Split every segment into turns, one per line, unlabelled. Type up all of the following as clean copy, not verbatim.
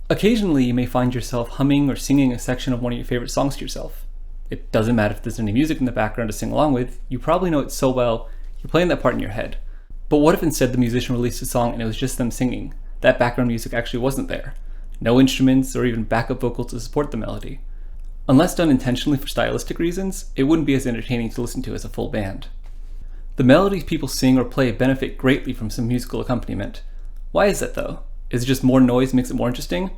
Occasionally, you may find yourself humming or singing a section of one of your favorite songs to yourself. It doesn't matter if there's any music in the background to sing along with, you probably know it so well, you're playing that part in your head. But what if instead the musician released a song and it was just them singing? That background music actually wasn't there. No instruments or even backup vocals to support the melody. Unless done intentionally for stylistic reasons, it wouldn't be as entertaining to listen to as a full band. The melodies people sing or play benefit greatly from some musical accompaniment. Why is that though? Is it just more noise makes it more interesting?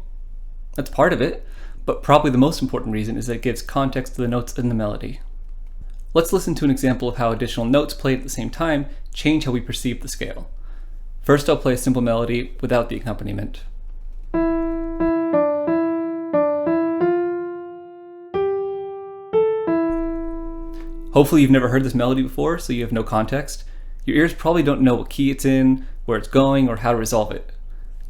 That's part of it, but probably the most important reason is that it gives context to the notes in the melody. Let's listen to an example of how additional notes played at the same time change how we perceive the scale. First, I'll play a simple melody without the accompaniment. Hopefully you've never heard this melody before, so you have no context. Your ears probably don't know what key it's in, where it's going, or how to resolve it.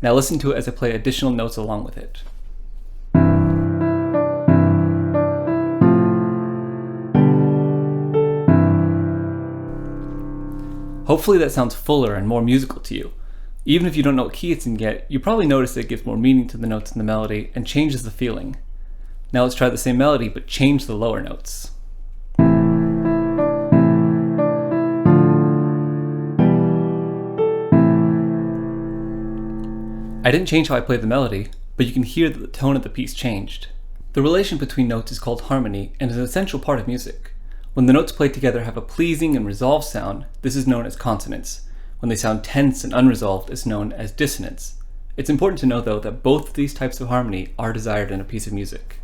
Now listen to it as I play additional notes along with it. Hopefully that sounds fuller and more musical to you. Even if you don't know what key it's in yet, you probably notice that it gives more meaning to the notes in the melody and changes the feeling. Now let's try the same melody, but change the lower notes. I didn't change how I played the melody, but you can hear that the tone of the piece changed. The relation between notes is called harmony and is an essential part of music. When the notes played together have a pleasing and resolved sound, this is known as consonance. When they sound tense and unresolved, it's known as dissonance. It's important to know though that both of these types of harmony are desired in a piece of music.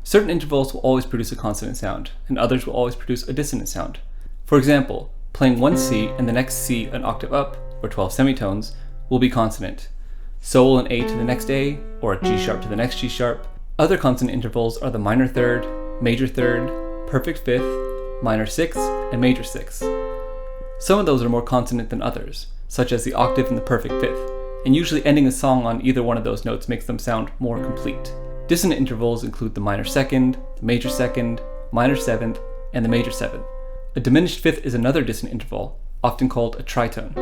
Certain intervals will always produce a consonant sound, and others will always produce a dissonant sound. For example, playing one C and the next C an octave up, or 12 semitones, will be consonant. So will an A to the next A, or a G sharp to the next G sharp. Other consonant intervals are the minor third, major third, perfect fifth, minor sixth, and major sixth. Some of those are more consonant than others, such as the octave and the perfect fifth, and usually ending a song on either one of those notes makes them sound more complete. Dissonant intervals include the minor second, the major second, minor seventh, and the major seventh. A diminished fifth is another dissonant interval, often called a tritone.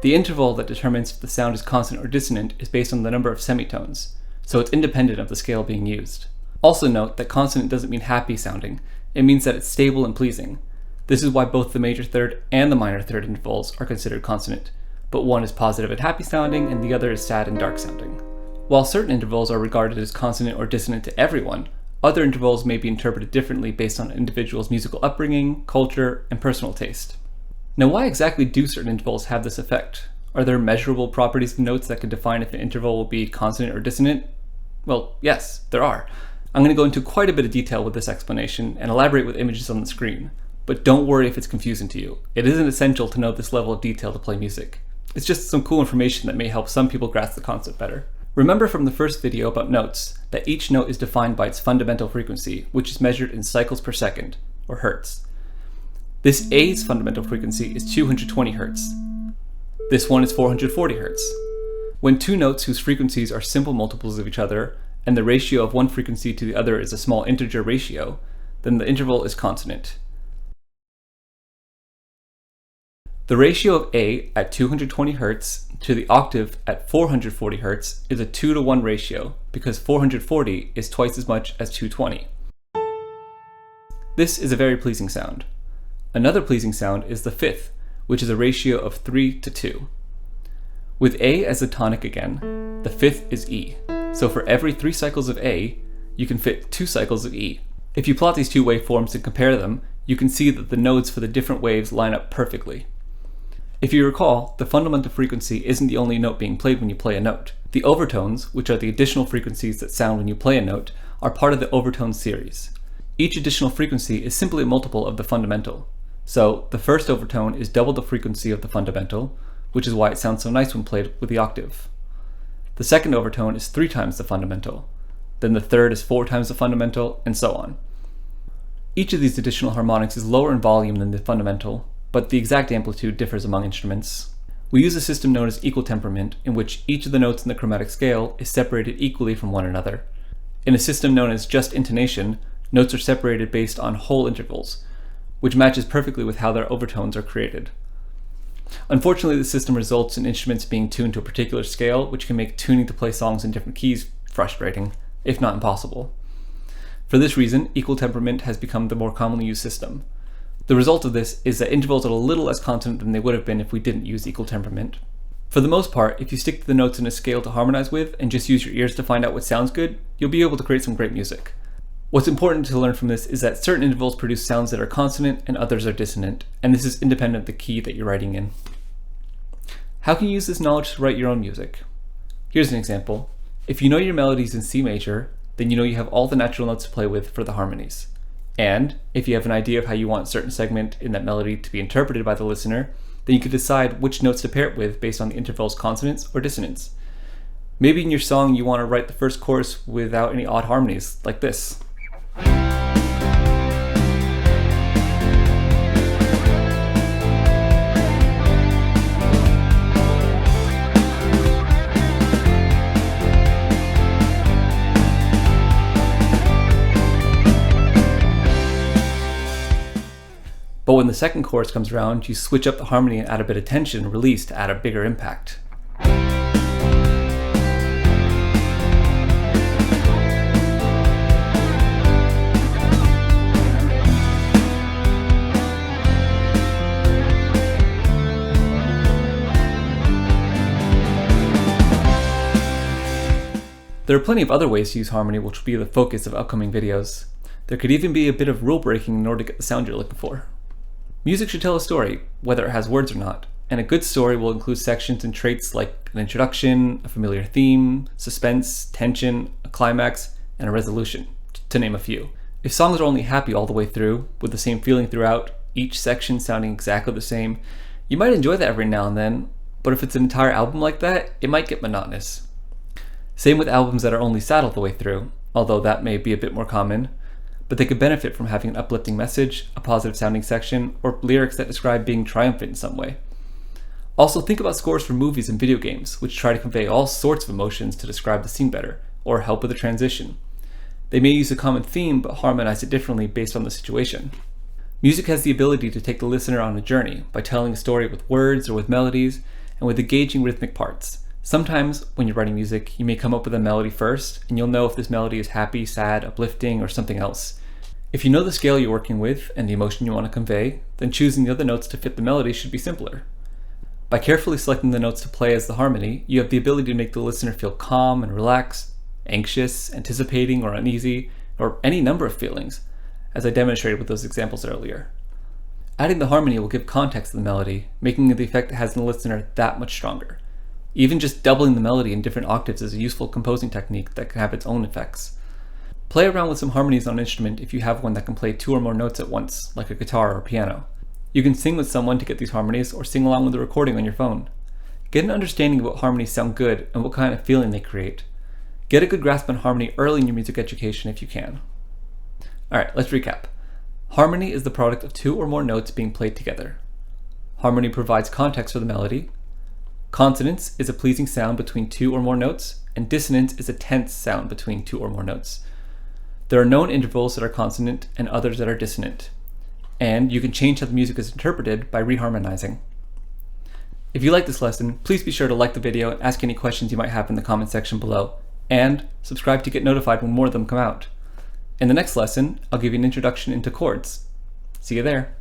The interval that determines if the sound is consonant or dissonant is based on the number of semitones, so it's independent of the scale being used. Also note that consonant doesn't mean happy sounding, it means that it's stable and pleasing. This is why both the major third and the minor third intervals are considered consonant, but one is positive and happy sounding and the other is sad and dark sounding. While certain intervals are regarded as consonant or dissonant to everyone, other intervals may be interpreted differently based on an individual's musical upbringing, culture, and personal taste. Now, why exactly do certain intervals have this effect? Are there measurable properties of notes that can define if an interval will be consonant or dissonant? Well, yes, there are. I'm going to go into quite a bit of detail with this explanation and elaborate with images on the screen, but don't worry if it's confusing to you. It isn't essential to know this level of detail to play music. It's just some cool information that may help some people grasp the concept better. Remember from the first video about notes that each note is defined by its fundamental frequency, which is measured in cycles per second, or hertz. This A's fundamental frequency is 220 Hz. This one is 440 Hz. When two notes whose frequencies are simple multiples of each other, and the ratio of one frequency to the other is a small integer ratio, then the interval is consonant. The ratio of A at 220 Hz to the octave at 440 Hz is a 2-to-1 ratio, because 440 is twice as much as 220. This is a very pleasing sound. Another pleasing sound is the fifth, which is a ratio of 3-to-2. With A as the tonic again, the fifth is E. So for every 3 cycles of A, you can fit 2 cycles of E. If you plot these two waveforms and compare them, you can see that the nodes for the different waves line up perfectly. If you recall, the fundamental frequency isn't the only note being played when you play a note. The overtones, which are the additional frequencies that sound when you play a note, are part of the overtone series. Each additional frequency is simply a multiple of the fundamental. So the first overtone is double the frequency of the fundamental, which is why it sounds so nice when played with the octave. The second overtone is 3 times the fundamental. Then the third is 4 times the fundamental, and so on. Each of these additional harmonics is lower in volume than the fundamental, but the exact amplitude differs among instruments. We use a system known as equal temperament, in which each of the notes in the chromatic scale is separated equally from one another. In a system known as just intonation, notes are separated based on whole intervals, which matches perfectly with how their overtones are created. Unfortunately, the system results in instruments being tuned to a particular scale, which can make tuning to play songs in different keys frustrating, if not impossible. For this reason, equal temperament has become the more commonly used system. The result of this is that intervals are a little less consonant than they would have been if we didn't use equal temperament. For the most part, if you stick to the notes in a scale to harmonize with and just use your ears to find out what sounds good, you'll be able to create some great music. What's important to learn from this is that certain intervals produce sounds that are consonant and others are dissonant, and this is independent of the key that you're writing in. How can you use this knowledge to write your own music? Here's an example. If you know your melodies in C major, then you know you have all the natural notes to play with for the harmonies. And if you have an idea of how you want a certain segment in that melody to be interpreted by the listener, then you can decide which notes to pair it with based on the interval's consonance or dissonance. Maybe in your song you want to write the first chorus without any odd harmonies, like this. But when the second chorus comes around, you switch up the harmony and add a bit of tension and release to add a bigger impact. There are plenty of other ways to use harmony, which will be the focus of upcoming videos. There could even be a bit of rule breaking in order to get the sound you're looking for. Music should tell a story, whether it has words or not, and a good story will include sections and traits like an introduction, a familiar theme, suspense, tension, a climax, and a resolution, to name a few. If songs are only happy all the way through, with the same feeling throughout, each section sounding exactly the same, you might enjoy that every now and then, but if it's an entire album like that, it might get monotonous. Same with albums that are only sad all the way through, although that may be a bit more common, but they could benefit from having an uplifting message, a positive sounding section, or lyrics that describe being triumphant in some way. Also, think about scores for movies and video games, which try to convey all sorts of emotions to describe the scene better, or help with the transition. They may use a common theme, but harmonize it differently based on the situation. Music has the ability to take the listener on a journey by telling a story with words or with melodies, and with engaging rhythmic parts. Sometimes, when you're writing music, you may come up with a melody first, and you'll know if this melody is happy, sad, uplifting, or something else. If you know the scale you're working with and the emotion you want to convey, then choosing the other notes to fit the melody should be simpler. By carefully selecting the notes to play as the harmony, you have the ability to make the listener feel calm and relaxed, anxious, anticipating, or uneasy, or any number of feelings, as I demonstrated with those examples earlier. Adding the harmony will give context to the melody, making the effect it has in the listener that much stronger. Even just doubling the melody in different octaves is a useful composing technique that can have its own effects. Play around with some harmonies on an instrument if you have one that can play 2 or more notes at once, like a guitar or piano. You can sing with someone to get these harmonies, or sing along with the recording on your phone. Get an understanding of what harmonies sound good and what kind of feeling they create. Get a good grasp on harmony early in your music education if you can. Alright, let's recap. Harmony is the product of 2 or more notes being played together. Harmony provides context for the melody. Consonance is a pleasing sound between 2 or more notes, and dissonance is a tense sound between 2 or more notes. There are known intervals that are consonant and others that are dissonant, and you can change how the music is interpreted by reharmonizing. If you like this lesson, please be sure to like the video and ask any questions you might have in the comment section below, and subscribe to get notified when more of them come out. In the next lesson, I'll give you an introduction into chords. See you there.